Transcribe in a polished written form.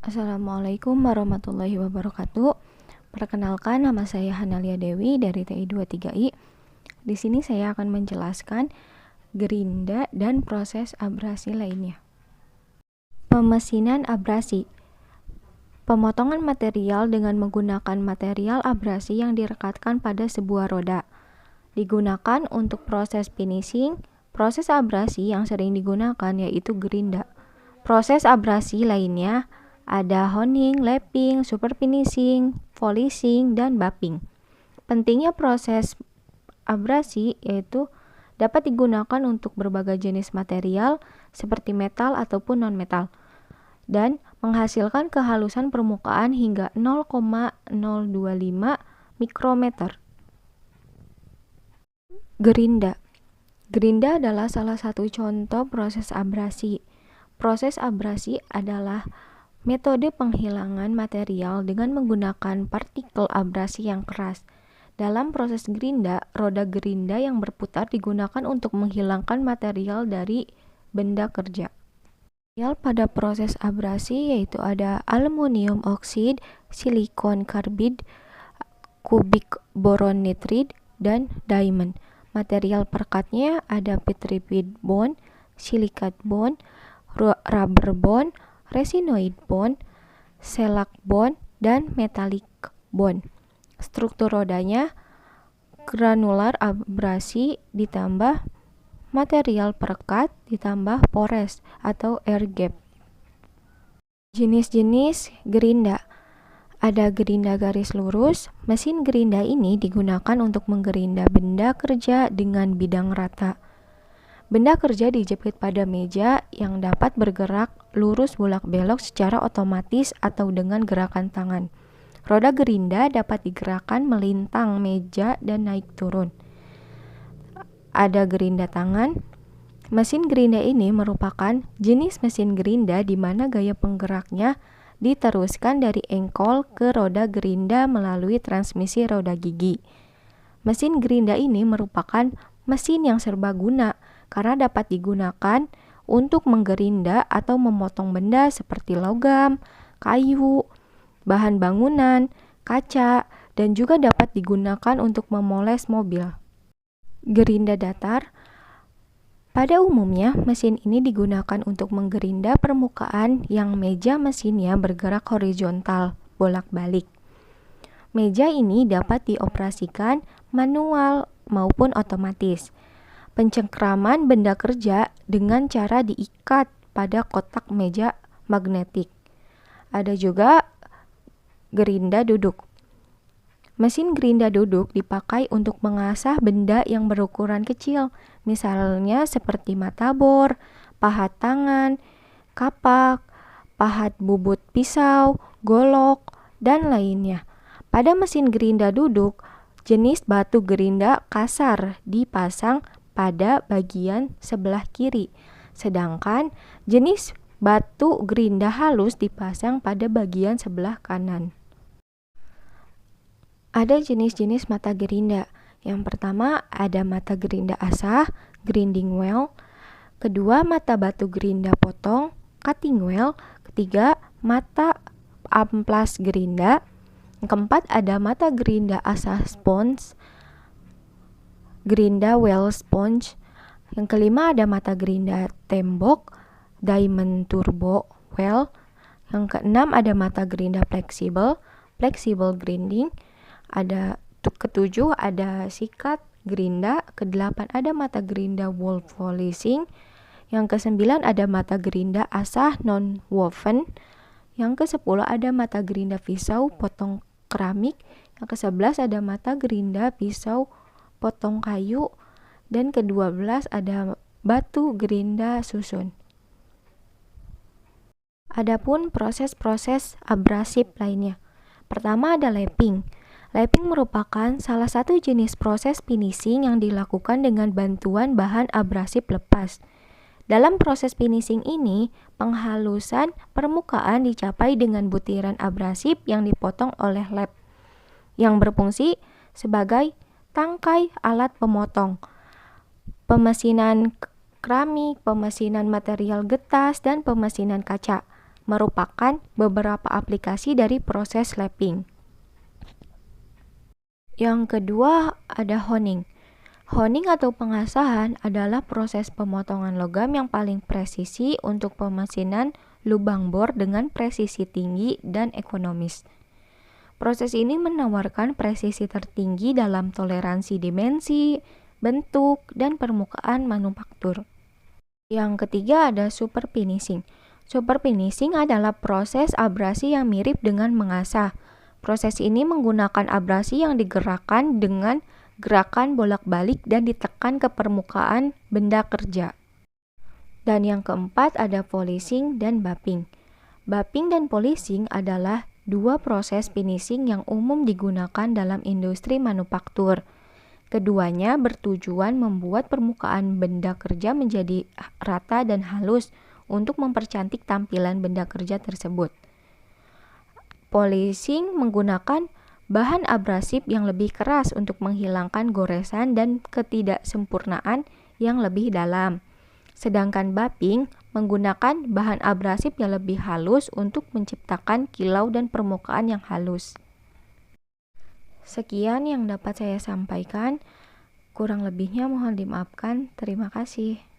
Assalamualaikum warahmatullahi wabarakatuh. Perkenalkan, nama saya Hanalia Dewi dari TI23I. Di sini saya akan menjelaskan gerinda dan proses abrasi lainnya. Pemesinan abrasi. Pemotongan material dengan menggunakan material abrasi yang direkatkan pada sebuah roda. Digunakan untuk proses finishing. Proses abrasi yang sering digunakan yaitu gerinda. Proses abrasi lainnya ada honing, lapping, super finishing, polishing, dan buffing. Pentingnya proses abrasi yaitu dapat digunakan untuk berbagai jenis material seperti metal ataupun non-metal dan menghasilkan kehalusan permukaan hingga 0,025 mikrometer. Gerinda. Gerinda adalah salah satu contoh proses abrasi. Proses abrasi adalah metode penghilangan material dengan menggunakan partikel abrasi yang keras. Dalam proses gerinda, roda gerinda yang berputar digunakan untuk menghilangkan material dari benda kerja. Material pada proses abrasi yaitu ada aluminium oxide, silikon karbid, kubik boron nitride, dan diamond. Material perekatnya ada petrified bond, silikat bond, rubber bond, resinoid bond, shellac bond, dan metallic bond. Struktur rodanya granular abrasi ditambah material perekat ditambah pores atau air gap. Jenis-jenis gerinda. Ada gerinda garis lurus. Mesin gerinda ini digunakan untuk menggerinda benda kerja dengan bidang rata. Benda kerja dijepit pada meja yang dapat bergerak lurus bolak-belok secara otomatis atau dengan gerakan tangan. Roda gerinda dapat digerakkan melintang meja dan naik turun. Ada gerinda tangan. Mesin gerinda ini merupakan jenis mesin gerinda di mana gaya penggeraknya diteruskan dari engkol ke roda gerinda melalui transmisi roda gigi. Mesin gerinda ini merupakan mesin yang serbaguna karena dapat digunakan untuk menggerinda atau memotong benda seperti logam, kayu, bahan bangunan, kaca, dan juga dapat digunakan untuk memoles mobil. Gerinda datar. Pada umumnya, mesin ini digunakan untuk menggerinda permukaan yang meja mesinnya bergerak horizontal, bolak-balik. Meja ini dapat dioperasikan manual maupun otomatis. Pencengkraman benda kerja dengan cara diikat pada kotak meja magnetik. Ada juga gerinda duduk. Mesin gerinda duduk dipakai untuk mengasah benda yang berukuran kecil, misalnya seperti mata bor, pahat tangan, kapak, pahat bubut pisau, golok, dan lainnya. Pada mesin gerinda duduk, jenis batu gerinda kasar dipasang pada bagian sebelah kiri, sedangkan jenis batu gerinda halus dipasang pada bagian sebelah kanan. Ada jenis-jenis mata gerinda. Yang pertama ada mata gerinda asah, grinding wheel. Kedua, mata batu gerinda potong, cutting wheel. Ketiga, mata amplas gerinda. Yang keempat ada mata gerinda asah sponge, gerinda wheel sponge. Yang kelima ada mata gerinda tembok, diamond turbo wheel. Yang keenam ada mata gerinda fleksibel, flexible grinding. Ada ketujuh ada sikat gerinda. Kedelapan ada mata gerinda wool polishing. Yang kesembilan ada mata gerinda asah non woven. Yang kesepuluh ada mata gerinda pisau potong keramik. Yang kesebelas ada mata gerinda pisau potong kayu. Dan ke-12 ada batu gerinda susun. Adapun proses-proses abrasif lainnya. Pertama ada lapping. Lapping merupakan salah satu jenis proses finishing yang dilakukan dengan bantuan bahan abrasif lepas. Dalam proses finishing ini, penghalusan permukaan dicapai dengan butiran abrasif yang dipotong oleh lap, yang berfungsi sebagai tangkai alat pemotong, pemesinan keramik, pemesinan material getas, dan pemesinan kaca. merupakan beberapa aplikasi dari proses lapping. Yang kedua ada honing. Honing atau pengasahan adalah proses pemotongan logam yang paling presisi untuk pemesinan lubang bor dengan presisi tinggi dan ekonomis. Proses ini menawarkan presisi tertinggi dalam toleransi dimensi, bentuk, dan permukaan manufaktur. Yang ketiga ada super finishing. Super finishing adalah proses abrasi yang mirip dengan mengasah. Proses ini menggunakan abrasi yang digerakkan dengan gerakan bolak-balik dan ditekan ke permukaan benda kerja. Dan yang keempat ada polishing dan buffing. Buffing dan polishing adalah dua proses finishing yang umum digunakan dalam industri manufaktur. Keduanya bertujuan membuat permukaan benda kerja menjadi rata dan halus untuk mempercantik tampilan benda kerja tersebut. Polishing menggunakan bahan abrasif yang lebih keras untuk menghilangkan goresan dan ketidaksempurnaan yang lebih dalam. Sedangkan buffing menggunakan bahan abrasif yang lebih halus untuk menciptakan kilau dan permukaan yang halus. Sekian yang dapat saya sampaikan, kurang lebihnya mohon dimaafkan. Terima kasih.